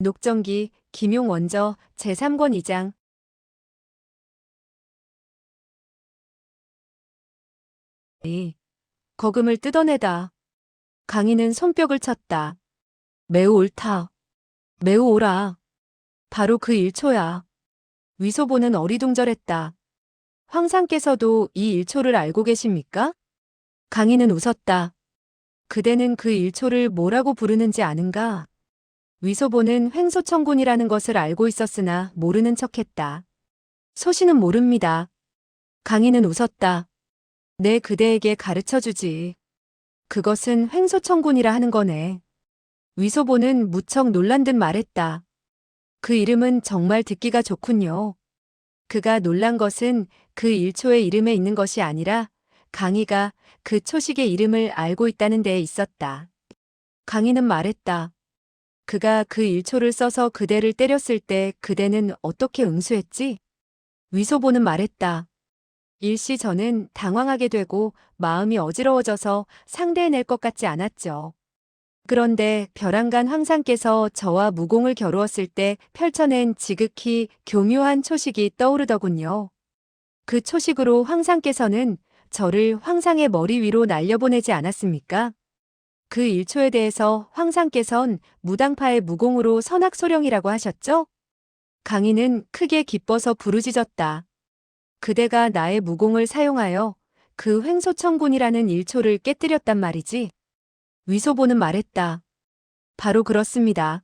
녹정기, 김용 원저, 제3권 2장. 거금을 뜯어내다. 강인은 손뼉을 쳤다. 매우 옳다. 매우 옳아. 바로 그 1초야. 위소보는 어리둥절했다. 황상께서도 이 1초를 알고 계십니까? 강인은 웃었다. 그대는 그 1초를 뭐라고 부르는지 아는가? 위소보는 횡소천군이라는 것을 알고 있었으나 모르는 척했다. 소신은 모릅니다. 강인은 웃었다. 내 그대에게 가르쳐주지. 그것은 횡소천군이라 하는 거네. 위소보는 무척 놀란 듯 말했다. 그 이름은 정말 듣기가 좋군요. 그가 놀란 것은 그 1초의 이름에 있는 것이 아니라 강희가 그 초식의 이름을 알고 있다는 데에 있었다. 강희는 말했다. 그가 그 1초를 써서 그대를 때렸을 때 그대는 어떻게 응수했지? 위소보는 말했다. 일시 저는 당황하게 되고 마음이 어지러워져서 상대해낼 것 같지 않았죠. 그런데 벼랑간 황상께서 저와 무공을 겨루었을 때 펼쳐낸 지극히 교묘한 초식이 떠오르더군요. 그 초식으로 황상께서는 저를 황상의 머리 위로 날려보내지 않았습니까? 그 1초에 대해서 황상께선 무당파의 무공으로 선악소령이라고 하셨죠? 강인은 크게 기뻐서 부르짖었다. 그대가 나의 무공을 사용하여 그 횡소천군이라는 1초를 깨뜨렸단 말이지. 위소보는 말했다. 바로 그렇습니다.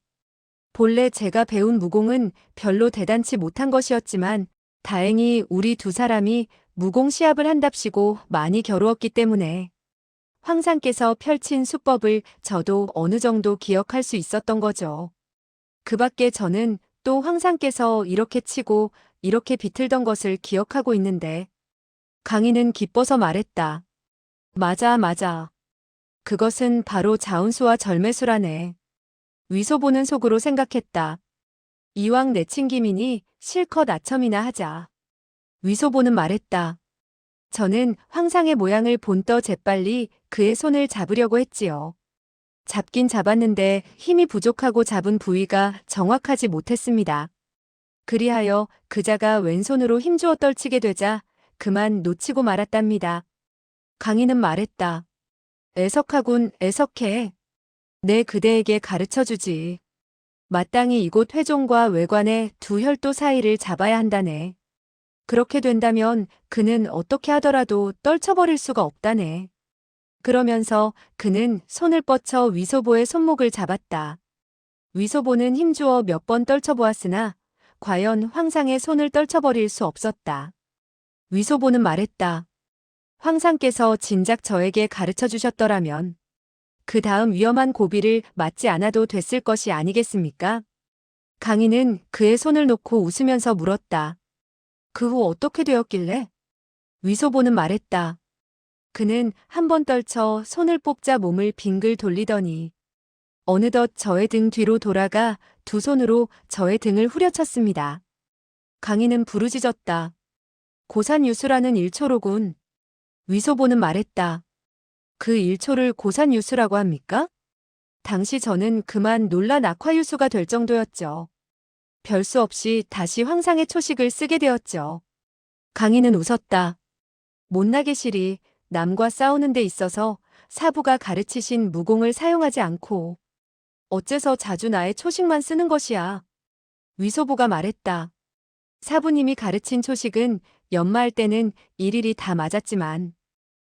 본래 제가 배운 무공은 별로 대단치 못한 것이었지만 다행히 우리 두 사람이 무공 시합을 한답시고 많이 겨루었기 때문에 황상께서 펼친 수법을 저도 어느 정도 기억할 수 있었던 거죠. 그 밖에 저는 또 황상께서 이렇게 치고 이렇게 비틀던 것을 기억하고 있는데 강인은 기뻐서 말했다. 맞아, 맞아. 그것은 바로 자운수와 절매수라네. 위소보는 속으로 생각했다. 이왕 내친 김이니 실컷 아첨이나 하자. 위소보는 말했다. 저는 황상의 모양을 본떠 재빨리 그의 손을 잡으려고 했지요. 잡긴 잡았는데 힘이 부족하고 잡은 부위가 정확하지 못했습니다. 그리하여 그자가 왼손으로 힘주어 떨치게 되자 그만 놓치고 말았답니다. 강인은 말했다. 애석하군, 애석해. 내 그대에게 가르쳐주지. 마땅히 이곳 회종과 외관의 두 혈도 사이를 잡아야 한다네. 그렇게 된다면 그는 어떻게 하더라도 떨쳐버릴 수가 없다네. 그러면서 그는 손을 뻗쳐 위소보의 손목을 잡았다. 위소보는 힘주어 몇 번 떨쳐보았으나 과연 황상의 손을 떨쳐버릴 수 없었다. 위소보는 말했다. 황상께서 진작 저에게 가르쳐 주셨더라면 그 다음 위험한 고비를 맞지 않아도 됐을 것이 아니겠습니까? 강인은 그의 손을 놓고 웃으면서 물었다. 그 후 어떻게 되었길래? 위소보는 말했다. 그는 한 번 떨쳐 손을 뽑자 몸을 빙글 돌리더니 어느덧 저의 등 뒤로 돌아가 두 손으로 저의 등을 후려쳤습니다. 강인은 부르짖었다. 고산유수라는 1초로군. 위소보는 말했다. 그 1초를 고산유수라고 합니까? 당시 저는 그만 놀라 낙화유수가 될 정도였죠. 별 수 없이 다시 황상의 초식을 쓰게 되었죠. 강인은 웃었다. 못나게 실이 남과 싸우는 데 있어서 사부가 가르치신 무공을 사용하지 않고 어째서 자주 나의 초식만 쓰는 것이야. 위소보가 말했다. 사부님이 가르친 초식은 연마할 때는 일일이 다 맞았지만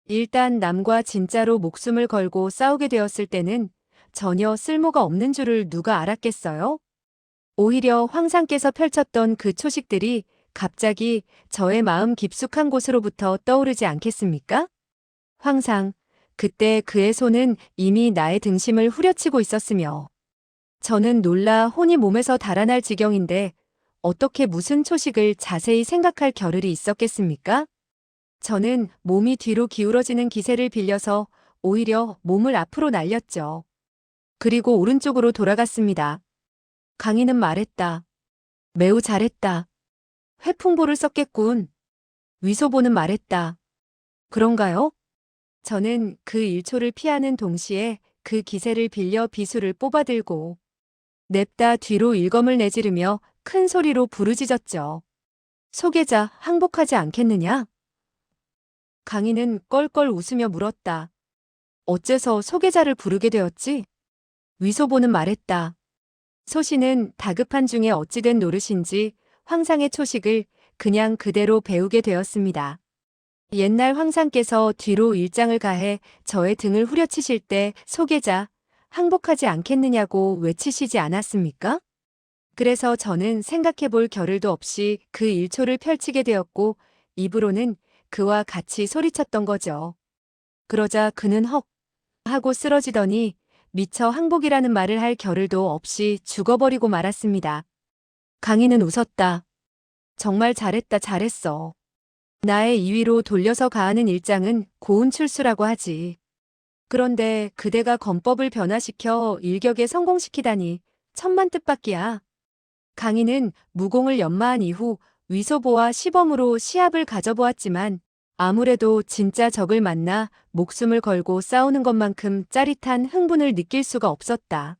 일단 남과 진짜로 목숨을 걸고 싸우게 되었을 때는 전혀 쓸모가 없는 줄을 누가 알았겠어요? 오히려 황상께서 펼쳤던 그 초식들이 갑자기 저의 마음 깊숙한 곳으로부터 떠오르지 않겠습니까? 황상, 그때 그의 손은 이미 나의 등심을 후려치고 있었으며 저는 놀라 혼이 몸에서 달아날 지경인데 어떻게 무슨 초식을 자세히 생각할 겨를이 있었겠습니까? 저는 몸이 뒤로 기울어지는 기세를 빌려서 오히려 몸을 앞으로 날렸죠. 그리고 오른쪽으로 돌아갔습니다. 강인은 말했다. 매우 잘했다. 회풍보를 썼겠군. 위소보는 말했다. 그런가요? 저는 그 1초를 피하는 동시에 그 기세를 빌려 비수를 뽑아들고 냅다 뒤로 일검을 내지르며 큰 소리로 부르짖었죠. 소계자, 항복하지 않겠느냐? 강인은 껄껄 웃으며 물었다. 어째서 소계자를 부르게 되었지? 위소보는 말했다. 소신은 다급한 중에 어찌된 노릇인지 황상의 초식을 그냥 그대로 배우게 되었습니다. 옛날 황상께서 뒤로 일장을 가해 저의 등을 후려치실 때 소계자, 항복하지 않겠느냐고 외치시지 않았습니까? 그래서 저는 생각해 볼 겨를도 없이 그 일초를 펼치게 되었고 입으로는 그와 같이 소리쳤던 거죠. 그러자 그는 헉 하고 쓰러지더니 미처 항복이라는 말을 할 겨를도 없이 죽어버리고 말았습니다. 강인은 웃었다. 정말 잘했다 잘했어. 나의 이위로 돌려서 가하는 일장은 고운 출수라고 하지. 그런데 그대가 건법을 변화시켜 일격에 성공시키다니 천만 뜻밖이야. 강인은 무공을 연마한 이후 위소보와 시범으로 시합을 가져보았지만 아무래도 진짜 적을 만나 목숨을 걸고 싸우는 것만큼 짜릿한 흥분을 느낄 수가 없었다.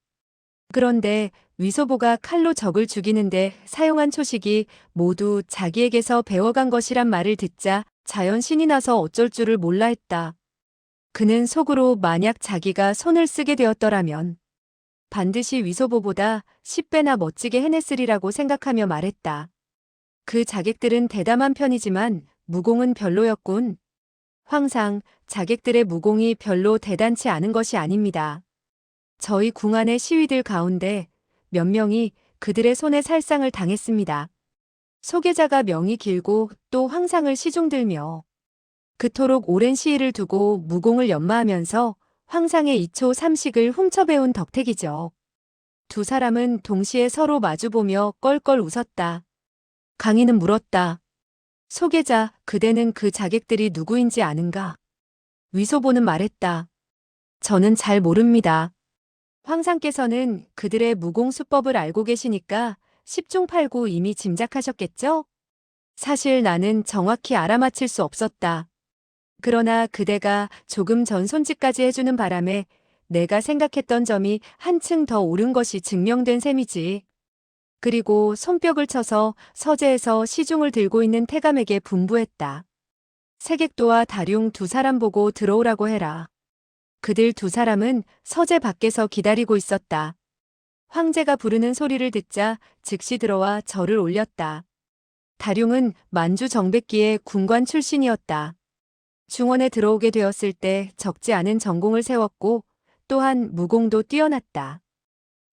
그런데 위소보가 칼로 적을 죽이는데 사용한 초식이 모두 자기에게서 배워간 것이란 말을 듣자 자연 신이 나서 어쩔 줄을 몰라 했다. 그는 속으로 만약 자기가 손을 쓰게 되었더라면 반드시 위소보보다 10배나 멋지게 해냈으리라고 생각하며 말했다. 그 자객들은 대담한 편이지만 무공은 별로였군. 황상, 자객들의 무공이 별로 대단치 않은 것이 아닙니다. 저희 궁안의 시위들 가운데 몇 명이 그들의 손에 살상을 당했습니다. 소계자가 명이 길고 또 황상을 시중들며 그토록 오랜 시일을 두고 무공을 연마하면서 황상의 2초 3식을 훔쳐배운 덕택이죠. 두 사람은 동시에 서로 마주보며 껄껄 웃었다. 강인은 물었다. 소계자, 그대는 그 자객들이 누구인지 아는가? 위소보는 말했다. 저는 잘 모릅니다. 황상께서는 그들의 무공수법을 알고 계시니까 10중 8구 이미 짐작하셨겠죠? 사실 나는 정확히 알아맞힐 수 없었다. 그러나 그대가 조금 전 손짓까지 해주는 바람에 내가 생각했던 점이 한층 더 옳은 것이 증명된 셈이지. 그리고 손뼉을 쳐서 서재에서 시중을 들고 있는 태감에게 분부했다. 세객도와 다룡 두 사람 보고 들어오라고 해라. 그들 두 사람은 서재 밖에서 기다리고 있었다. 황제가 부르는 소리를 듣자 즉시 들어와 절을 올렸다. 다룡은 만주 정백기의 군관 출신이었다. 중원에 들어오게 되었을 때 적지 않은 전공을 세웠고 또한 무공도 뛰어났다.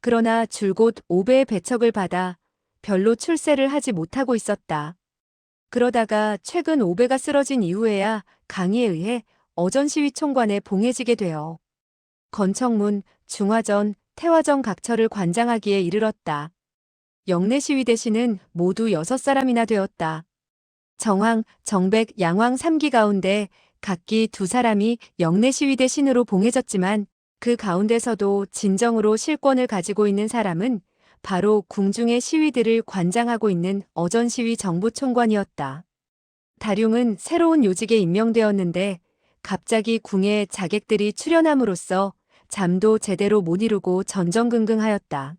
그러나 줄곧 5배의 배척을 받아 별로 출세를 하지 못하고 있었다. 그러다가 최근 5배가 쓰러진 이후에야 강의에 의해 어전시위 총관에 봉해지게 되어 건청문, 중화전, 태화전 각처를 관장하기에 이르렀다. 영내시위 대신은 모두 6사람이나 되었다. 정황, 정백, 양황 3기 가운데 각기 2사람이 영내시위 대신으로 봉해졌지만 그 가운데서도 진정으로 실권을 가지고 있는 사람은 바로 궁중의 시위들을 관장하고 있는 어전시위 정부총관이었다. 다룡은 새로운 요직에 임명되었는데 갑자기 궁에 자객들이 출현함으로써 잠도 제대로 못 이루고 전전긍긍하였다.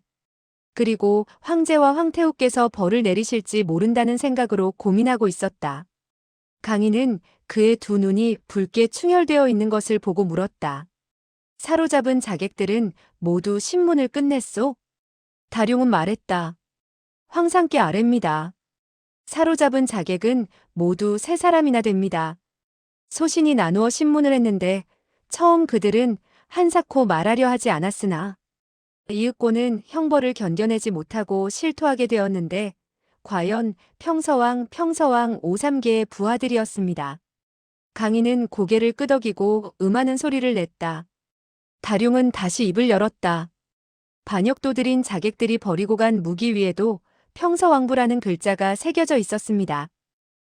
그리고 황제와 황태후께서 벌을 내리실지 모른다는 생각으로 고민하고 있었다. 강인은 그의 두 눈이 붉게 충혈되어 있는 것을 보고 물었다. 사로잡은 자객들은 모두 신문을 끝냈소? 다룡은 말했다. 황상께 아래입니다. 사로잡은 자객은 모두 3사람이나 됩니다. 소신이 나누어 신문을 했는데 처음 그들은 한사코 말하려 하지 않았으나 이윽고는 형벌을 견뎌내지 못하고 실토하게 되었는데 과연 평서왕 5~3개의 부하들이었습니다. 강인은 고개를 끄덕이고 음하는 소리를 냈다. 다룡은 다시 입을 열었다. 반역도들인 자객들이 버리고 간 무기 위에도 평서왕부라는 글자가 새겨져 있었습니다.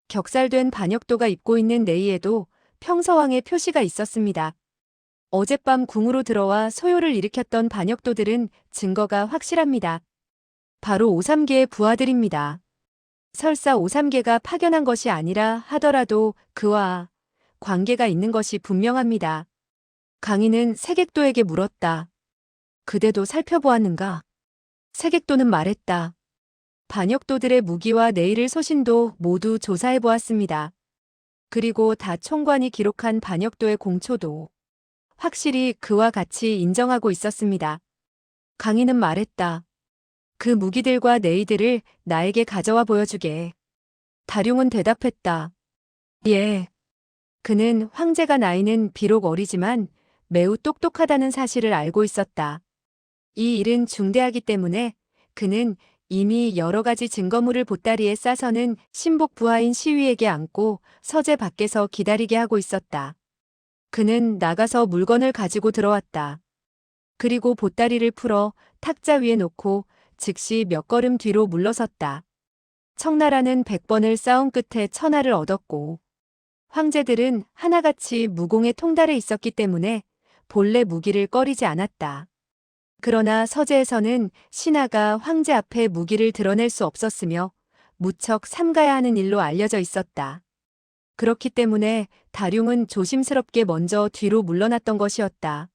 격살된 반역도가 입고 있는 내의에도 평서왕의 표시가 있었습니다. 어젯밤 궁으로 들어와 소요를 일으켰던 반역도들은 증거가 확실합니다. 바로 5~3개의 부하들입니다. 설사 5~3개가 파견한 것이 아니라 하더라도 그와 관계가 있는 것이 분명합니다. 강인은 세객도에게 물었다. 그대도 살펴보았는가? 세객도는 말했다. 반역도들의 무기와 내일을 소신도 모두 조사해 보았습니다. 그리고 다 총관이 기록한 반역도의 공초도 확실히 그와 같이 인정하고 있었습니다. 강인은 말했다. 그 무기들과 네이들을 나에게 가져와 보여주게. 다룡은 대답했다. 예. 그는 황제가 나이는 비록 어리지만 매우 똑똑하다는 사실을 알고 있었다. 이 일은 중대하기 때문에 그는 이미 여러 가지 증거물을 보따리에 싸서는 신복 부하인 시위에게 안고 서재 밖에서 기다리게 하고 있었다. 그는 나가서 물건을 가지고 들어왔다. 그리고 보따리를 풀어 탁자 위에 놓고 즉시 몇 걸음 뒤로 물러섰다. 청나라는 100번을 싸운 끝에 천하를 얻었고 황제들은 하나같이 무공의 통달에 있었기 때문에 본래 무기를 꺼리지 않았다. 그러나 서재에서는 신하가 황제 앞에 무기를 드러낼 수 없었으며 무척 삼가야 하는 일로 알려져 있었다. 그렇기 때문에 다룡은 조심스럽게 먼저 뒤로 물러났던 것이었다.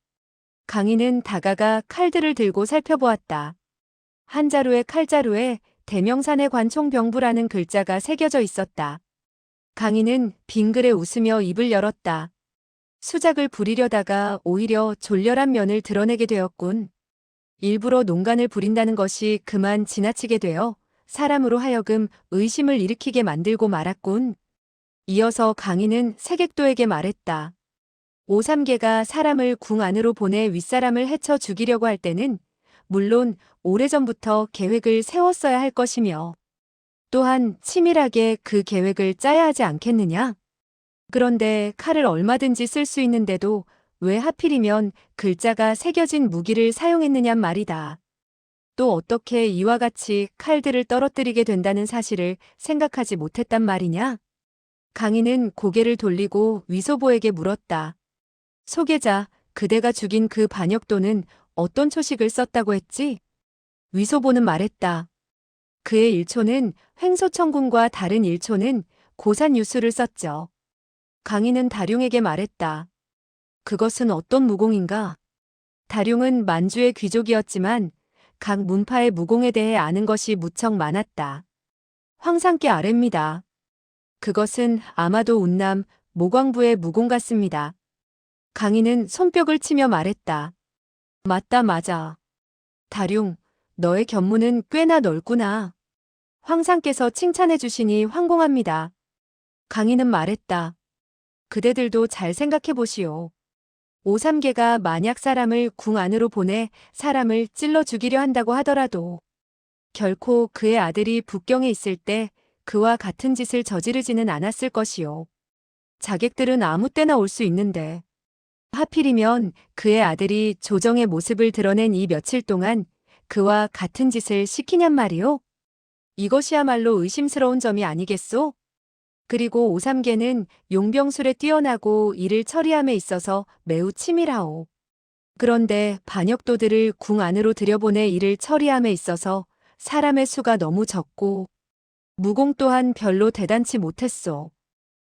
강인은 다가가 칼들을 들고 살펴보았다. 한 자루의 칼자루에 대명산의 관총병부라는 글자가 새겨져 있었다. 강인은 빙그레 웃으며 입을 열었다. 수작을 부리려다가 오히려 졸렬한 면을 드러내게 되었군. 일부러 농간을 부린다는 것이 그만 지나치게 되어 사람으로 하여금 의심을 일으키게 만들고 말았군. 이어서 강인은 세객도에게 말했다. 오삼계가 사람을 궁 안으로 보내 윗사람을 해쳐 죽이려고 할 때는 물론 오래전부터 계획을 세웠어야 할 것이며 또한 치밀하게 그 계획을 짜야 하지 않겠느냐? 그런데 칼을 얼마든지 쓸 수 있는데도 왜 하필이면 글자가 새겨진 무기를 사용했느냔 말이다. 또 어떻게 이와 같이 칼들을 떨어뜨리게 된다는 사실을 생각하지 못했단 말이냐? 강인은 고개를 돌리고 위소보에게 물었다. 소계자, 그대가 죽인 그 반역도는 어떤 초식을 썼다고 했지? 위소보는 말했다. 그의 일초는 횡소천군과 다른 일초는 고산유수를 썼죠. 강인은 다룡에게 말했다. 그것은 어떤 무공인가? 다룡은 만주의 귀족이었지만 각 문파의 무공에 대해 아는 것이 무척 많았다. 황산께 아래입니다. 그것은 아마도 운남, 모광부의 무공 같습니다. 강인은 손뼉을 치며 말했다. 맞다 맞아. 다룡, 너의 견문은 꽤나 넓구나. 황상께서 칭찬해 주시니 황공합니다. 강인은 말했다. 그대들도 잘 생각해 보시오. 오삼계가 만약 사람을 궁 안으로 보내 사람을 찔러 죽이려 한다고 하더라도 결코 그의 아들이 북경에 있을 때 그와 같은 짓을 저지르지는 않았을 것이오. 자객들은 아무 때나 올 수 있는데 하필이면 그의 아들이 조정의 모습을 드러낸 이 며칠 동안 그와 같은 짓을 시키냔 말이오? 이것이야말로 의심스러운 점이 아니겠소? 그리고 오삼계는 용병술에 뛰어나고 이를 처리함에 있어서 매우 치밀하오. 그런데 반역도들을 궁 안으로 들여보내 이를 처리함에 있어서 사람의 수가 너무 적고 무공 또한 별로 대단치 못했소.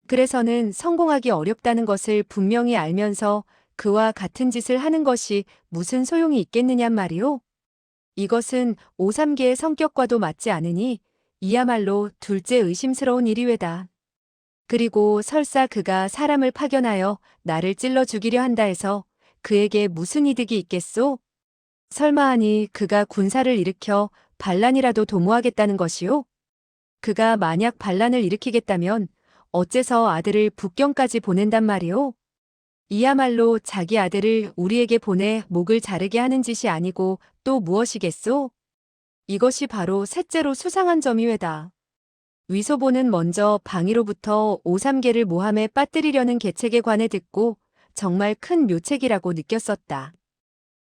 그래서는 성공하기 어렵다는 것을 분명히 알면서 그와 같은 짓을 하는 것이 무슨 소용이 있겠느냔 말이오? 이것은 오삼계의 성격과도 맞지 않으니 이야말로 둘째 의심스러운 일이외다. 그리고 설사 그가 사람을 파견하여 나를 찔러 죽이려 한다 해서 그에게 무슨 이득이 있겠소? 설마하니 그가 군사를 일으켜 반란이라도 도모하겠다는 것이오? 그가 만약 반란을 일으키겠다면 어째서 아들을 북경까지 보낸단 말이오? 이야말로 자기 아들을 우리에게 보내 목을 자르게 하는 짓이 아니고 또 무엇이겠소? 이것이 바로 셋째로 수상한 점이외다. 위소보는 먼저 방위로부터 오삼계를 모함에 빠뜨리려는 계책에 관해 듣고 정말 큰 묘책이라고 느꼈었다.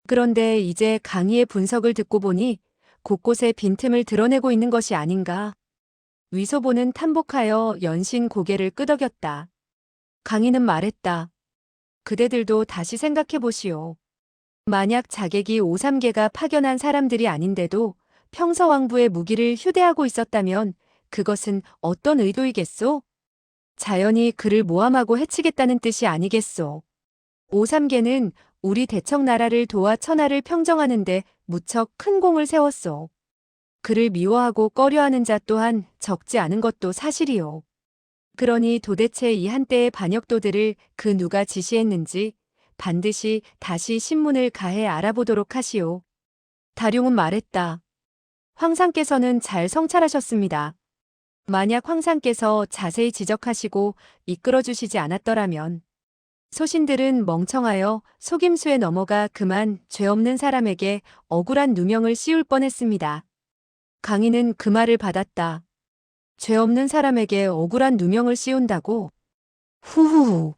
그런데 이제 강희의 분석을 듣고 보니 곳곳에 빈틈을 드러내고 있는 것이 아닌가. 위소보는 탄복하여 연신 고개를 끄덕였다. 강희는 말했다. 그대들도 다시 생각해 보시오. 만약 자객이 오삼계가 파견한 사람들이 아닌데도 평서왕부의 무기를 휴대하고 있었다면 그것은 어떤 의도이겠소? 자연히 그를 모함하고 해치겠다는 뜻이 아니겠소. 오삼계는 우리 대청나라를 도와 천하를 평정하는데 무척 큰 공을 세웠소. 그를 미워하고 꺼려하는 자 또한 적지 않은 것도 사실이요. 그러니 도대체 이 한때의 반역도들을 그 누가 지시했는지 반드시 다시 신문을 가해 알아보도록 하시오. 다룡은 말했다. 황상께서는 잘 성찰하셨습니다. 만약 황상께서 자세히 지적하시고 이끌어주시지 않았더라면 소신들은 멍청하여 속임수에 넘어가 그만 죄 없는 사람에게 억울한 누명을 씌울 뻔했습니다. 강인은 그 말을 받았다. 죄 없는 사람에게 억울한 누명을 씌운다고? 후후후.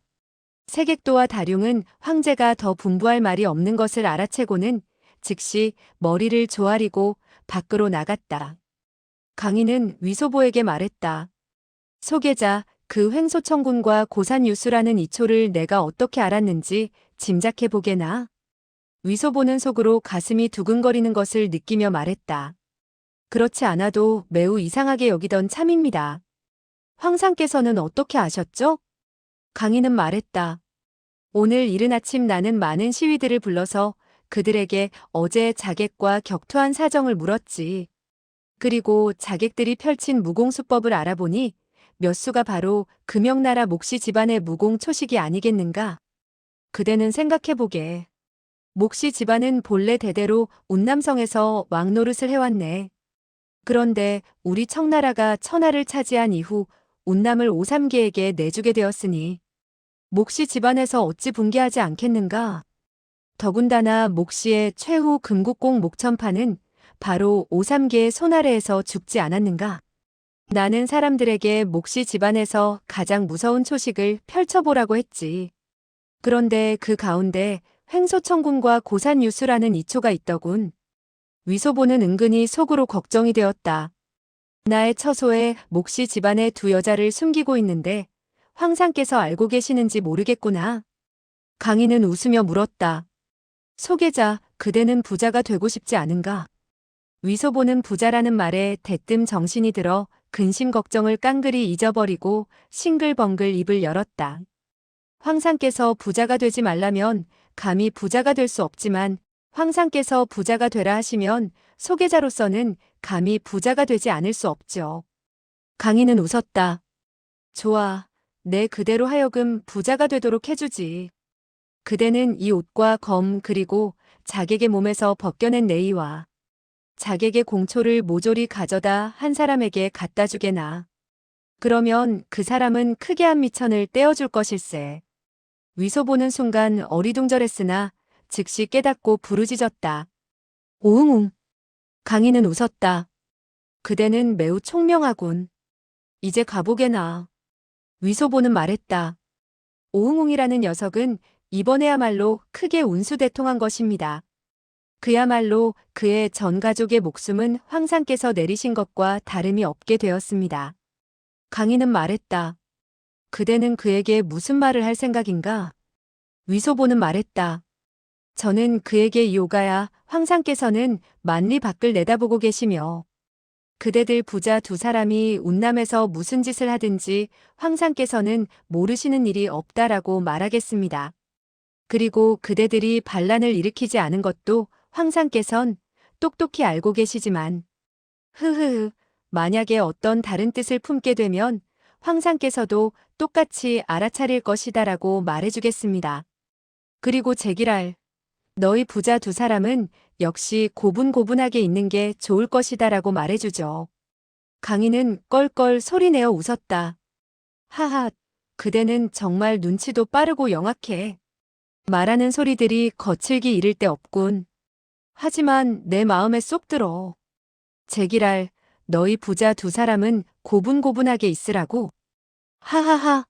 세객도와 다룡은 황제가 더 분부할 말이 없는 것을 알아채고는 즉시 머리를 조아리고 밖으로 나갔다. 강인은 위소보에게 말했다. 소계자, 그 횡소천군과 고산유수라는 이초를 내가 어떻게 알았는지 짐작해 보게나. 위소보는 속으로 가슴이 두근거리는 것을 느끼며 말했다. 그렇지 않아도 매우 이상하게 여기던 참입니다. 황상께서는 어떻게 아셨죠? 강인은 말했다. 오늘 이른 아침 나는 많은 시위들을 불러서 그들에게 어제 자객과 격투한 사정을 물었지. 그리고 자객들이 펼친 무공수법을 알아보니 몇 수가 바로 금영나라 목시 집안의 무공 초식이 아니겠는가? 그대는 생각해보게. 목시 집안은 본래 대대로 운남성에서 왕노릇을 해왔네. 그런데 우리 청나라가 천하를 차지한 이후 운남을 오삼계에게 내주게 되었으니 목시 집안에서 어찌 분개하지 않겠는가? 더군다나 목시의 최후 금국공 목천파는 바로 오삼계의 손아래에서 죽지 않았는가? 나는 사람들에게 목시 집안에서 가장 무서운 초식을 펼쳐보라고 했지. 그런데 그 가운데 횡소천군과 고산유수라는 이초가 있더군. 위소보는 은근히 속으로 걱정이 되었다. 나의 처소에 목시 집안의 두 여자를 숨기고 있는데 황상께서 알고 계시는지 모르겠구나. 강인은 웃으며 물었다. 소계자, 그대는 부자가 되고 싶지 않은가? 위소보는 부자라는 말에 대뜸 정신이 들어 근심 걱정을 깡그리 잊어버리고 싱글벙글 입을 열었다. 황상께서 부자가 되지 말라면 감히 부자가 될 수 없지만 황상께서 부자가 되라 하시면 소계자로서는 감히 부자가 되지 않을 수 없죠. 강인은 웃었다. 좋아. 내 그대로 하여금 부자가 되도록 해주지. 그대는 이 옷과 검 그리고 자객의 몸에서 벗겨낸 네이와 자객의 공초를 모조리 가져다 한 사람에게 갖다 주게나. 그러면 그 사람은 크게 한 미천을 떼어줄 것일세. 위소보는 순간 어리둥절했으나 즉시 깨닫고 부르짖었다. 오응웅. 강인은 웃었다. 그대는 매우 총명하군. 이제 가보게나. 위소보는 말했다. 오응웅이라는 녀석은 이번에야말로 크게 운수대통한 것입니다. 그야말로 그의 전 가족의 목숨은 황상께서 내리신 것과 다름이 없게 되었습니다. 강인은 말했다. 그대는 그에게 무슨 말을 할 생각인가? 위소보는 말했다. 저는 그에게 이오가야 황상께서는 만리 밖을 내다보고 계시며 그대들 부자 두 사람이 운남에서 무슨 짓을 하든지 황상께서는 모르시는 일이 없다라고 말하겠습니다. 그리고 그대들이 반란을 일으키지 않은 것도 황상께선 똑똑히 알고 계시지만 흐흐흐 만약에 어떤 다른 뜻을 품게 되면 황상께서도 똑같이 알아차릴 것이다라고 말해주겠습니다. 그리고 제기랄 너희 부자 두 사람은 역시 고분고분하게 있는 게 좋을 것이다라고 말해주죠. 강인은 껄껄 소리내어 웃었다. 하하, 그대는 정말 눈치도 빠르고 영악해. 말하는 소리들이 거칠기 이를 데 없군. 하지만 내 마음에 쏙 들어. 제기랄, 너희 부자 두 사람은 고분고분하게 있으라고. 하하하.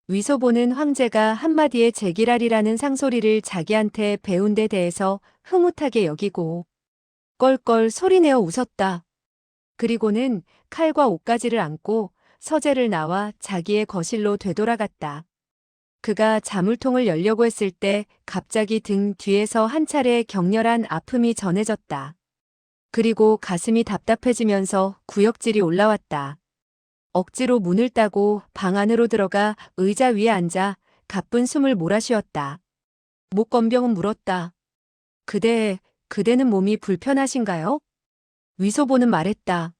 위소보는 황제가 한마디의 제기랄이라는 상소리를 자기한테 배운 데 대해서 흐뭇하게 여기고 껄껄 소리내어 웃었다. 그리고는 칼과 옷가지를 안고 서재를 나와 자기의 거실로 되돌아갔다. 그가 자물통을 열려고 했을 때 갑자기 등 뒤에서 한 차례 격렬한 아픔이 전해졌다. 그리고 가슴이 답답해지면서 구역질이 올라왔다. 억지로 문을 따고 방 안으로 들어가 의자 위에 앉아 가쁜 숨을 몰아쉬었다. 목건병은 물었다. 그대는 몸이 불편하신가요? 위소보는 말했다.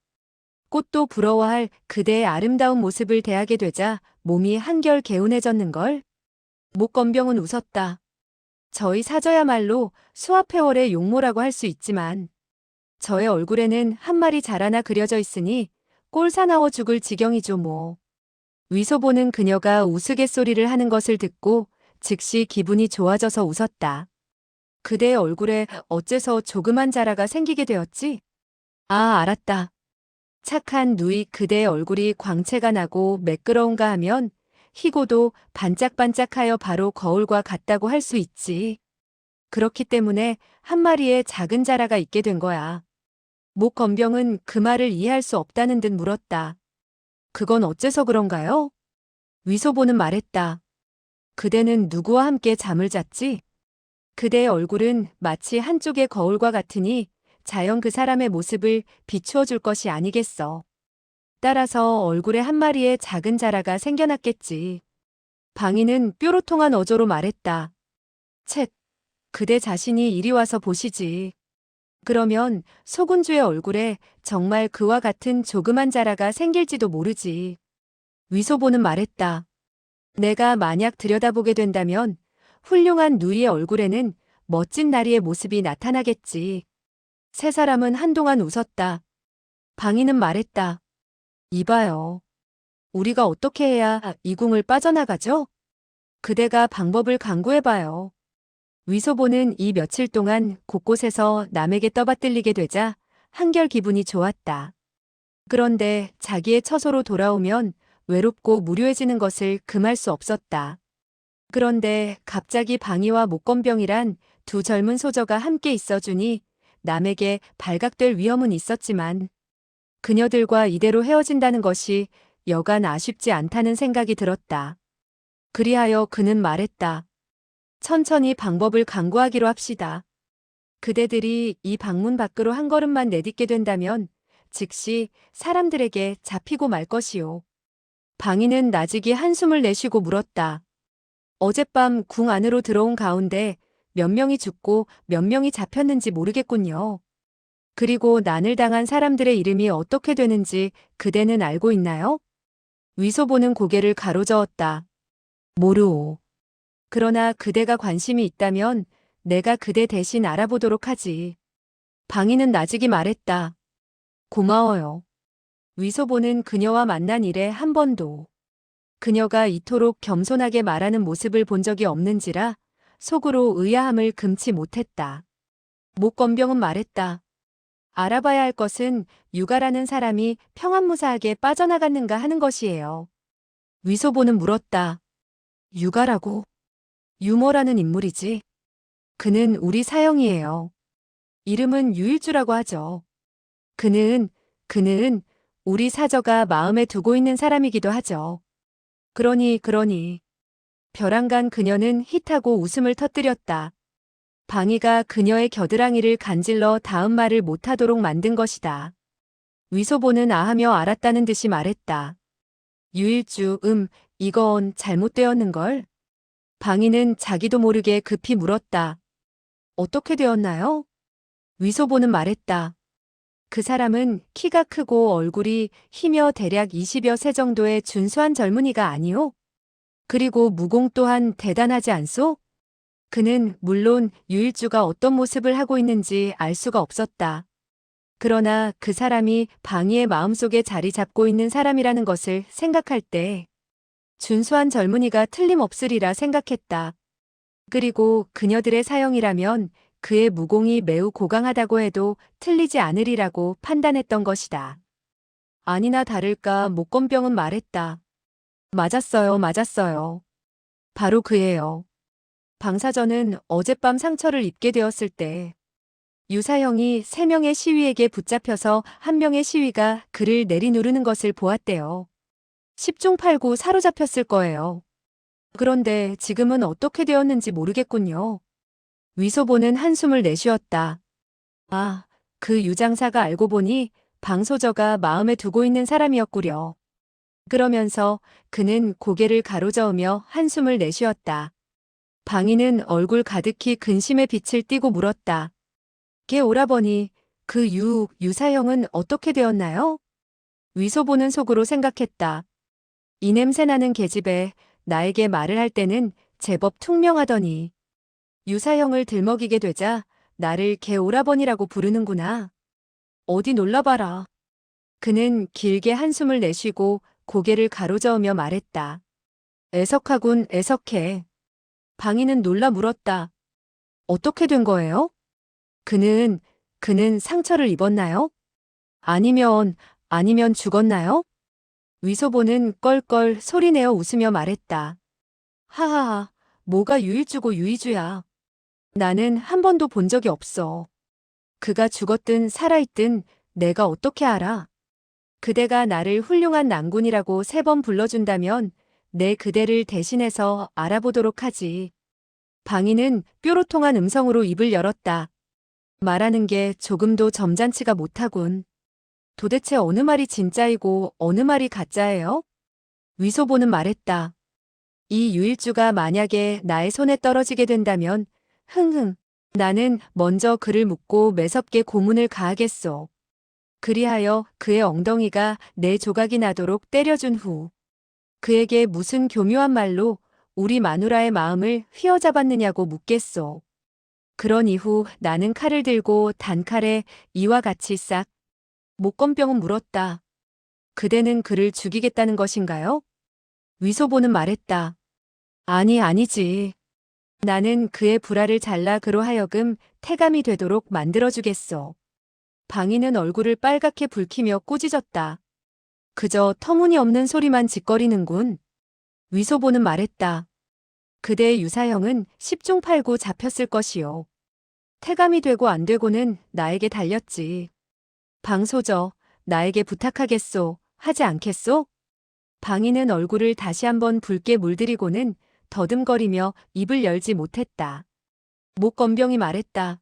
꽃도 부러워할 그대의 아름다운 모습을 대하게 되자 몸이 한결 개운해졌는걸. 목건병은 웃었다. 저희 사저야말로 수화폐월의 용모라고 할 수 있지만 저의 얼굴에는 한 마리 자라나 그려져 있으니 꼴사나워 죽을 지경이죠 뭐. 위소보는 그녀가 우스갯소리를 하는 것을 듣고 즉시 기분이 좋아져서 웃었다. 그대의 얼굴에 어째서 조그만 자라가 생기게 되었지? 아, 알았다. 착한 누이 그대의 얼굴이 광채가 나고 매끄러운가 하면 희고도 반짝반짝하여 바로 거울과 같다고 할 수 있지. 그렇기 때문에 한 마리의 작은 자라가 있게 된 거야. 목건병은 그 말을 이해할 수 없다는 듯 물었다. 그건 어째서 그런가요? 위소보는 말했다. 그대는 누구와 함께 잠을 잤지? 그대의 얼굴은 마치 한쪽의 거울과 같으니 자연 그 사람의 모습을 비추어 줄 것이 아니겠어. 따라서 얼굴에 한 마리의 작은 자라가 생겨났겠지. 방이는 뾰로통한 어조로 말했다. 쳇, 그대 자신이 이리 와서 보시지. 그러면 소군주의 얼굴에 정말 그와 같은 조그만 자라가 생길지도 모르지. 위소보는 말했다. 내가 만약 들여다보게 된다면 훌륭한 누이의 얼굴에는 멋진 나리의 모습이 나타나겠지. 세 사람은 한동안 웃었다. 방이는 말했다. 이봐요. 우리가 어떻게 해야 이 궁을 빠져나가죠? 그대가 방법을 강구해봐요. 위소보는 이 며칠 동안 곳곳에서 남에게 떠받들리게 되자 한결 기분이 좋았다. 그런데 자기의 처소로 돌아오면 외롭고 무료해지는 것을 금할 수 없었다. 그런데 갑자기 방이와 목건병이란 두 젊은 소저가 함께 있어주니 남에게 발각될 위험은 있었지만 그녀들과 이대로 헤어진다는 것이 여간 아쉽지 않다는 생각이 들었다. 그리하여 그는 말했다. 천천히 방법을 강구하기로 합시다. 그대들이 이 방문 밖으로 한 걸음만 내딛게 된다면 즉시 사람들에게 잡히고 말 것이요. 방이는 나직이 한숨을 내쉬고 물었다. 어젯밤 궁 안으로 들어온 가운데 몇 명이 죽고 몇 명이 잡혔는지 모르겠군요. 그리고 난을 당한 사람들의 이름이 어떻게 되는지 그대는 알고 있나요? 위소보는 고개를 가로저었다. 모르오. 그러나 그대가 관심이 있다면 내가 그대 대신 알아보도록 하지. 방이는 나직이 말했다. 고마워요. 위소보는 그녀와 만난 이래 한 번도 그녀가 이토록 겸손하게 말하는 모습을 본 적이 없는지라 속으로 의아함을 금치 못했다. 목건병은 말했다. 알아봐야 할 것은 유가라는 사람이 평안무사하게 빠져나갔는가 하는 것이에요. 위소보는 물었다. 유가라고? 유머라는 인물이지. 그는 우리 사형이에요. 이름은 유일주라고 하죠. 그는 우리 사저가 마음에 두고 있는 사람이기도 하죠. 그러니. 벼랑간 그녀는 hit하고 웃음을 터뜨렸다. 방이가 그녀의 겨드랑이를 간질러 다음 말을 못하도록 만든 것이다. 위소보는 아하며 알았다는 듯이 말했다. 유일주, 이건 잘못되었는걸? 방이는 자기도 모르게 급히 물었다. 어떻게 되었나요? 위소보는 말했다. 그 사람은 키가 크고 얼굴이 희며 대략 20여 세 정도의 준수한 젊은이가 아니오? 그리고 무공 또한 대단하지 않소? 그는 물론 유일주가 어떤 모습을 하고 있는지 알 수가 없었다. 그러나 그 사람이 방이의 마음속에 자리 잡고 있는 사람이라는 것을 생각할 때 준수한 젊은이가 틀림없으리라 생각했다. 그리고 그녀들의 사형이라면 그의 무공이 매우 고강하다고 해도 틀리지 않으리라고 판단했던 것이다. 아니나 다를까 목건병은 말했다. 맞았어요. 바로 그예요. 방사전은 어젯밤 상처를 입게 되었을 때 유사형이 3명의 시위에게 붙잡혀서 1명의 시위가 그를 내리누르는 것을 보았대요. 10중 8구 사로잡혔을 거예요. 그런데 지금은 어떻게 되었는지 모르겠군요. 위소보는 한숨을 내쉬었다. 아, 그 유장사가 알고 보니 방소저가 마음에 두고 있는 사람이었구려. 그러면서 그는 고개를 가로저으며 한숨을 내쉬었다. 방이는 얼굴 가득히 근심의 빛을 띠고 물었다. 게 오라버니, 그 유사형은 어떻게 되었나요? 위소보는 속으로 생각했다. 이 냄새나는 계집애, 나에게 말을 할 때는 제법 퉁명하더니 유사형을 들먹이게 되자 나를 개 오라버니라고 부르는구나. 어디 놀라봐라. 그는 길게 한숨을 내쉬고 고개를 가로저으며 말했다. 애석하군, 애석해. 방이는 놀라 물었다. 어떻게 된 거예요? 그는, 그는 상처를 입었나요? 아니면 죽었나요? 위소보는 껄껄 소리내어 웃으며 말했다. 하하하, 뭐가 유일주고 유이주야. 나는 한 번도 본 적이 없어. 그가 죽었든 살아있든 내가 어떻게 알아? 그대가 나를 훌륭한 낭군이라고 3번 불러준다면 내 그대를 대신해서 알아보도록 하지. 방이는 뾰로통한 음성으로 입을 열었다. 말하는 게 조금도 점잖지가 못하군. 도대체 어느 말이 진짜이고 어느 말이 가짜예요? 위소보는 말했다. 이 유일주가 만약에 나의 손에 떨어지게 된다면 흥흥 나는 먼저 그를 묶고 매섭게 고문을 가하겠소. 그리하여 그의 엉덩이가 내 조각이 나도록 때려준 후 그에게 무슨 교묘한 말로 우리 마누라의 마음을 휘어잡았느냐고 묻겠소. 그런 이후 나는 칼을 들고 단칼에 이와 같이 싹 목건병은 물었다. 그대는 그를 죽이겠다는 것인가요? 위소보는 말했다. 아니지. 나는 그의 불알을 잘라 그로 하여금 태감이 되도록 만들어주겠소. 방이는 얼굴을 빨갛게 붉히며 꾸짖었다. 그저 터무니없는 소리만 짓거리는군. 위소보는 말했다. 그대의 유사형은 10중 8구 잡혔을 것이요. 태감이 되고 안 되고는 나에게 달렸지. 방소저, 나에게 부탁하겠소. 하지 않겠소? 방이는 얼굴을 다시 한번 붉게 물들이고는 더듬거리며 입을 열지 못했다. 목건병이 말했다.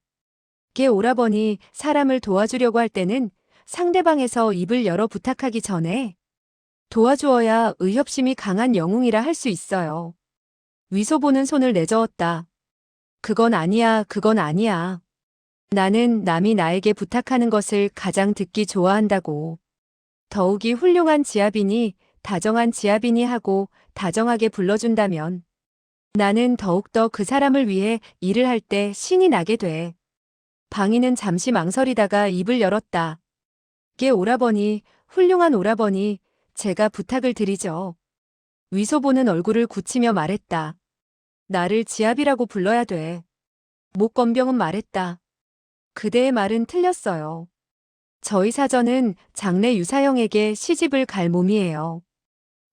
게 오라버니, 사람을 도와주려고 할 때는 상대방에서 입을 열어 부탁하기 전에 도와주어야 의협심이 강한 영웅이라 할 수 있어요. 위소보는 손을 내저었다. 그건 아니야. 나는 남이 나에게 부탁하는 것을 가장 듣기 좋아한다고. 더욱이 훌륭한 지아비니 다정한 지아비니 하고 다정하게 불러준다면 나는 더욱더 그 사람을 위해 일을 할 때 신이 나게 돼. 방이는 잠시 망설이다가 입을 열었다. 게 오라버니, 훌륭한 오라버니, 제가 부탁을 드리죠. 위소보는 얼굴을 굳히며 말했다. 나를 지아비라고 불러야 돼. 목건병은 말했다. 그대의 말은 틀렸어요. 저희 사전은 장래 유사형에게 시집을 갈 몸이에요.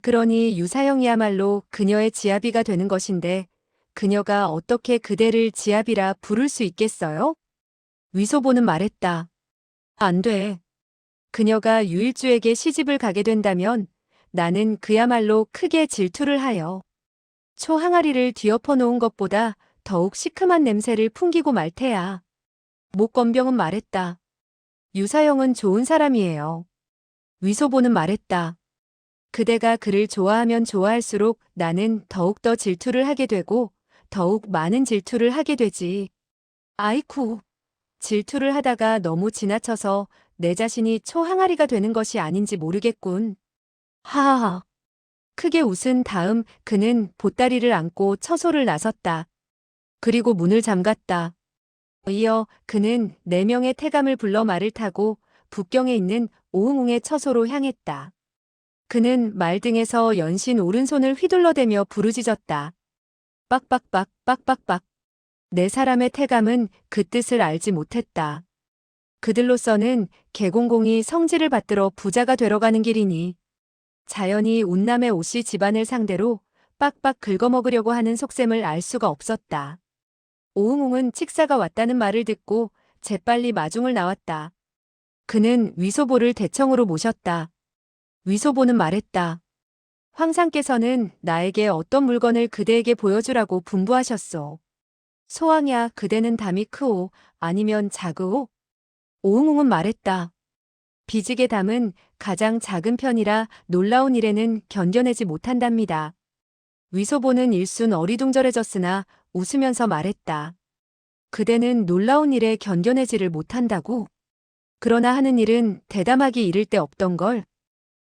그러니 유사형이야말로 그녀의 지아비가 되는 것인데 그녀가 어떻게 그대를 지아비라 부를 수 있겠어요? 위소보는 말했다. 안 돼. 그녀가 유일주에게 시집을 가게 된다면 나는 그야말로 크게 질투를 하여 초 항아리를 뒤엎어 놓은 것보다 더욱 시큼한 냄새를 풍기고 말 테야. 목건병은 말했다. 유사형은 좋은 사람이에요. 위소보는 말했다. 그대가 그를 좋아하면 좋아할수록 나는 더욱더 질투를 하게 되고 더욱 많은 질투를 하게 되지. 아이쿠. 질투를 하다가 너무 지나쳐서 내 자신이 초항아리가 되는 것이 아닌지 모르겠군. 하하하. 크게 웃은 다음 그는 보따리를 안고 처소를 나섰다. 그리고 문을 잠갔다. 이어 그는 4명의 태감을 불러 말을 타고 북경에 있는 오흥웅의 처소로 향했다. 그는 말등에서 연신 오른손을 휘둘러대며 부르짖었다. 빡빡빡 빡빡빡. 4사람의 태감은 그 뜻을 알지 못했다. 그들로서는 개공공이 성지를 받들어 부자가 되러가는 길이니 자연히 운남의 오씨 집안을 상대로 빡빡 긁어먹으려고 하는 속셈을 알 수가 없었다. 오흥웅은 칙사가 왔다는 말을 듣고 재빨리 마중을 나왔다. 그는 위소보를 대청으로 모셨다. 위소보는 말했다. 황상께서는 나에게 어떤 물건을 그대에게 보여주라고 분부하셨소. 소왕야, 그대는 담이 크오, 아니면 작으오? 오흥웅은 말했다. 비직의 담은 가장 작은 편이라 놀라운 일에는 견뎌내지 못한답니다. 위소보는 일순 어리둥절해졌으나 웃으면서 말했다. 그대는 놀라운 일에 견뎌내지를 못한다고? 그러나 하는 일은 대담하기 이를 데 없던 걸.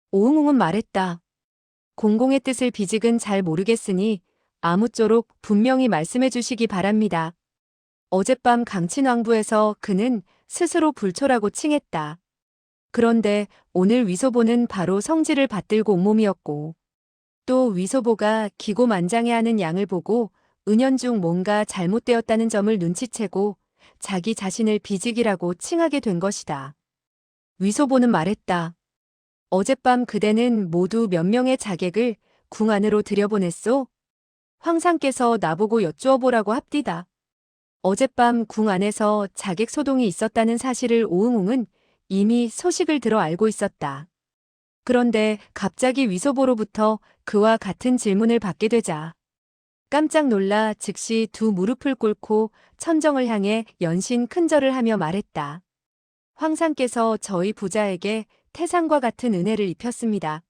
오응웅은 말했다. 공공의 뜻을 비직은 잘 모르겠으니 아무쪼록 분명히 말씀해 주시기 바랍니다. 어젯밤 강친왕부에서 그는 스스로 불초라고 칭했다. 그런데 오늘 위소보는 바로 성질을 받들고 온몸이었고 또 위소보가 기고만장해하는 양을 보고 은연중 뭔가 잘못되었다는 점을 눈치채고 자기 자신을 비직이라고 칭하게 된 것이다. 위소보는 말했다. 어젯밤 그대는 모두 몇 명의 자객을 궁 안으로 들여보냈소? 황상께서 나보고 여쭈어 보라고 합디다. 어젯밤 궁 안에서 자객 소동이 있었다는 사실을 오응웅은 이미 소식을 들어 알고 있었다. 그런데 갑자기 위소보로부터 그와 같은 질문을 받게 되자 깜짝 놀라 즉시 두 무릎을 꿇고 천정을 향해 연신 큰절을 하며 말했다. 황상께서 저희 부자에게 태산과 같은 은혜를 입혔습니다.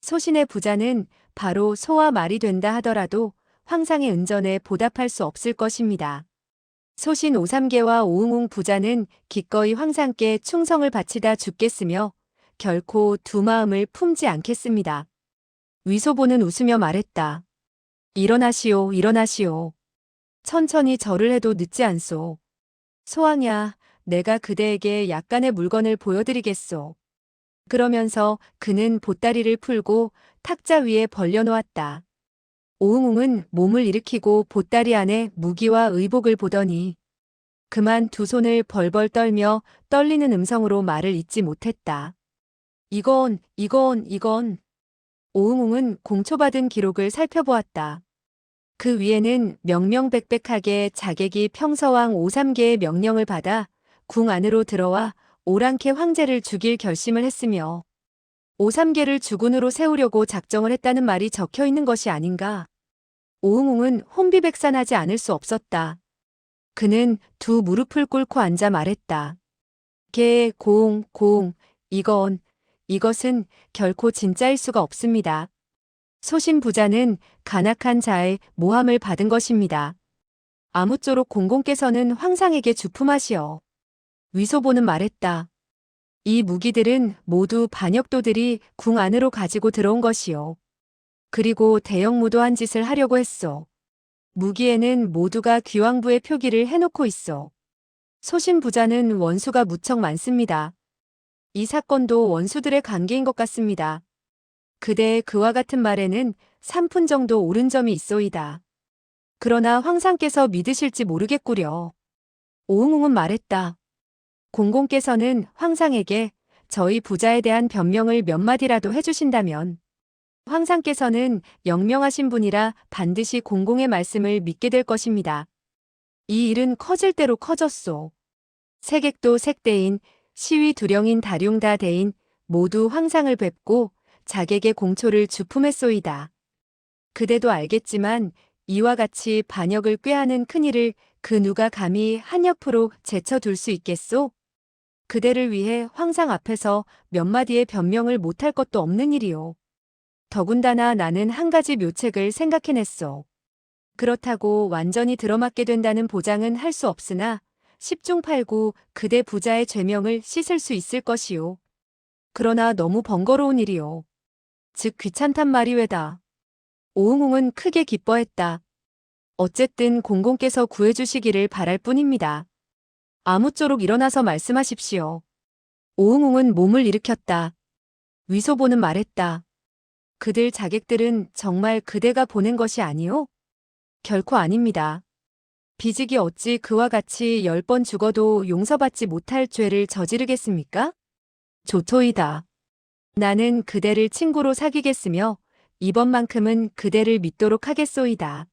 소신의 부자는 바로 소와 말이 된다 하더라도 황상의 은전에 보답할 수 없을 것입니다. 소신 오삼계와 오응웅 부자는 기꺼이 황상께 충성을 바치다 죽겠으며 결코 두 마음을 품지 않겠습니다. 위소보는 웃으며 말했다. 일어나시오, 일어나시오. 천천히 절을 해도 늦지 않소. 소왕야, 내가 그대에게 약간의 물건을 보여드리겠소. 그러면서 그는 보따리를 풀고 탁자 위에 벌려놓았다. 오응웅은 몸을 일으키고 보따리 안에 무기와 의복을 보더니 그만 두 손을 벌벌 떨며 떨리는 음성으로 말을 잇지 못했다. 이건. 오응웅은 공초받은 기록을 살펴보았다. 그 위에는 명명백백하게 자객이 평서왕 오삼계의 명령을 받아 궁 안으로 들어와 오랑캐 황제를 죽일 결심을 했으며 오삼계를 주군으로 세우려고 작정을 했다는 말이 적혀 있는 것이 아닌가. 오응웅은 혼비백산하지 않을 수 없었다. 그는 두 무릎을 꿇고 앉아 말했다. 고옹, 이것은 결코 진짜일 수가 없습니다. 소신 부자는 간악한 자의 모함을 받은 것입니다. 아무쪼록 공공께서는 황상에게 주품하시어. 위소보는 말했다. 이 무기들은 모두 반역도들이 궁 안으로 가지고 들어온 것이요. 그리고 대형무도한 짓을 하려고 했소. 무기에는 모두가 귀왕부의 표기를 해놓고 있어. 소신 부자는 원수가 무척 많습니다. 이 사건도 원수들의 관계인 것 같습니다. 그대의 그와 같은 말에는 3푼 정도 옳은 점이 있소이다. 그러나 황상께서 믿으실지 모르겠구려. 오응웅은 말했다. 공공께서는 황상에게 저희 부자에 대한 변명을 몇 마디라도 해주신다면 황상께서는 영명하신 분이라 반드시 공공의 말씀을 믿게 될 것입니다. 이 일은 커질 대로 커졌소. 세객도 색대인, 시위 두령인 다룡다 대인 모두 황상을 뵙고 자객의 공초를 주품했소이다. 그대도 알겠지만 이와 같이 반역을 꾀하는 큰일을 그 누가 감히 한 옆으로 제쳐둘 수 있겠소? 그대를 위해 황상 앞에서 몇 마디의 변명을 못할 것도 없는 일이오. 더군다나 나는 한 가지 묘책을 생각해냈소. 그렇다고 완전히 들어맞게 된다는 보장은 할 수 없으나 10중 8구 그대 부자의 죄명을 씻을 수 있을 것이오. 그러나 너무 번거로운 일이오. 즉 귀찮단 말이 왜다. 오응웅은 크게 기뻐했다. 어쨌든 공공께서 구해주시기를 바랄 뿐입니다. 아무쪼록 일어나서 말씀하십시오. 오응웅은 몸을 일으켰다. 위소보는 말했다. 그들 자객들은 정말 그대가 보낸 것이 아니오? 결코 아닙니다. 비직이 어찌 그와 같이 10번 죽어도 용서받지 못할 죄를 저지르겠습니까? 조토이다. 나는 그대를 친구로 사귀겠으며 이번만큼은 그대를 믿도록 하겠소이다.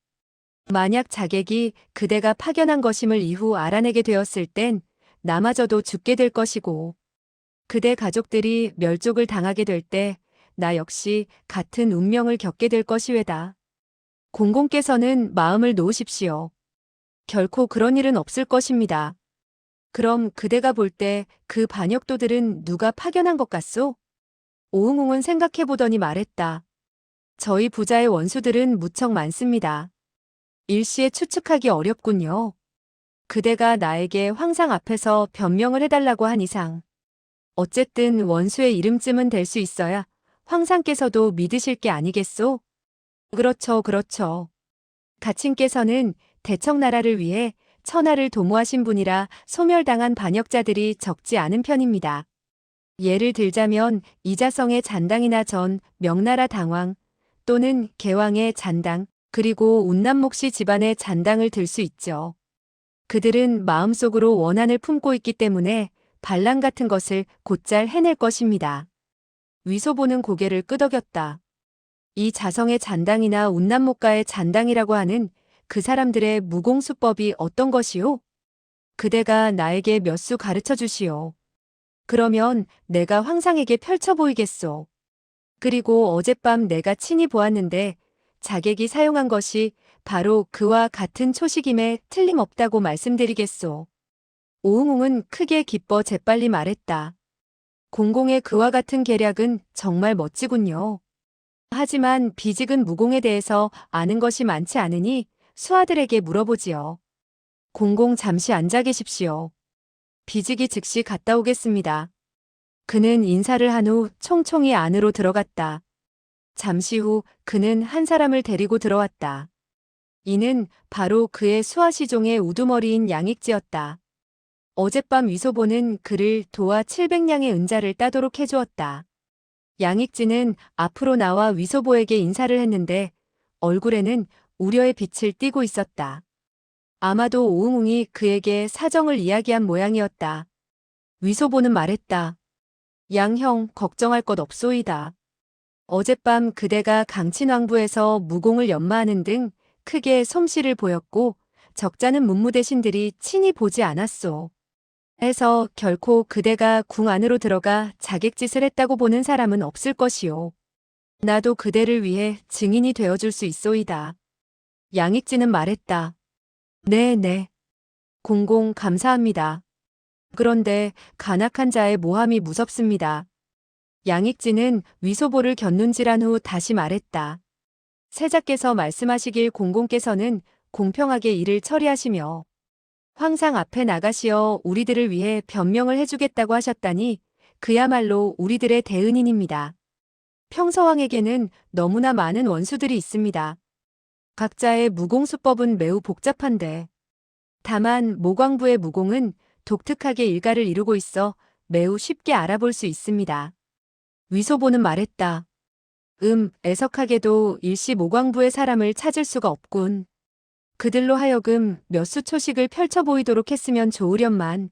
만약 자객이 그대가 파견한 것임을 이후 알아내게 되었을 땐 나마저도 죽게 될 것이고 그대 가족들이 멸족을 당하게 될 때 나 역시 같은 운명을 겪게 될 것이외다. 공공께서는 마음을 놓으십시오. 결코 그런 일은 없을 것입니다. 그럼 그대가 볼 때 그 반역도들은 누가 파견한 것 같소? 오응웅은 생각해보더니 말했다. 저희 부자의 원수들은 무척 많습니다. 일시에 추측하기 어렵군요. 그대가 나에게 황상 앞에서 변명을 해달라고 한 이상. 어쨌든 원수의 이름쯤은 될 수 있어야 황상께서도 믿으실 게 아니겠소? 그렇죠, 그렇죠. 가친께서는 대청나라를 위해 천하를 도모하신 분이라 소멸당한 반역자들이 적지 않은 편입니다. 예를 들자면 이자성의 잔당이나 전 명나라 당왕 또는 개왕의 잔당 그리고 운남목씨 집안의 잔당을 들 수 있죠. 그들은 마음속으로 원한을 품고 있기 때문에 반란 같은 것을 곧잘 해낼 것입니다. 위소보는 고개를 끄덕였다. 이 자성의 잔당이나 운남목가의 잔당이라고 하는 그 사람들의 무공수법이 어떤 것이오? 그대가 나에게 몇 수 가르쳐 주시오. 그러면 내가 황상에게 펼쳐 보이겠소. 그리고 어젯밤 내가 친히 보았는데 자객이 사용한 것이 바로 그와 같은 초식임에 틀림없다고 말씀드리겠소. 오응웅은 크게 기뻐 재빨리 말했다. 공공의 그와 같은 계략은 정말 멋지군요. 하지만 비직은 무공에 대해서 아는 것이 많지 않으니 수하들에게 물어보지요. 공공 잠시 앉아 계십시오. 비직이 즉시 갔다 오겠습니다. 그는 인사를 한 후 총총히 안으로 들어갔다. 잠시 후 그는 한 사람을 데리고 들어왔다. 이는 바로 그의 수하시종의 우두머리인 양익지였다. 어젯밤 위소보는 그를 도와 700냥의 은자를 따도록 해주었다. 양익지는 앞으로 나와 위소보에게 인사를 했는데 얼굴에는 우려의 빛을 띠고 있었다. 아마도 오응웅이 그에게 사정을 이야기한 모양이었다. 위소보는 말했다. 양형 걱정할 것 없소이다. 어젯밤 그대가 강친왕부에서 무공을 연마하는 등 크게 솜씨를 보였고 적잖은 문무대신들이 친히 보지 않았소. 해서 결코 그대가 궁 안으로 들어가 자객짓을 했다고 보는 사람은 없을 것이오. 나도 그대를 위해 증인이 되어줄 수 있소이다. 양익지는 말했다. 네. 공공 감사합니다. 그런데 간악한 자의 모함이 무섭습니다. 양익지는 위소보를 곁눈질한 후 다시 말했다. 세자께서 말씀하시길 공공께서는 공평하게 일을 처리하시며 황상 앞에 나가시어 우리들을 위해 변명을 해주겠다고 하셨다니 그야말로 우리들의 대은인입니다. 평서왕에게는 너무나 많은 원수들이 있습니다. 각자의 무공수법은 매우 복잡한데 다만 모광부의 무공은 독특하게 일가를 이루고 있어 매우 쉽게 알아볼 수 있습니다. 위소보는 말했다. 애석하게도 일시 모광부의 사람을 찾을 수가 없군. 그들로 하여금 몇 수 초식을 펼쳐 보이도록 했으면 좋으련만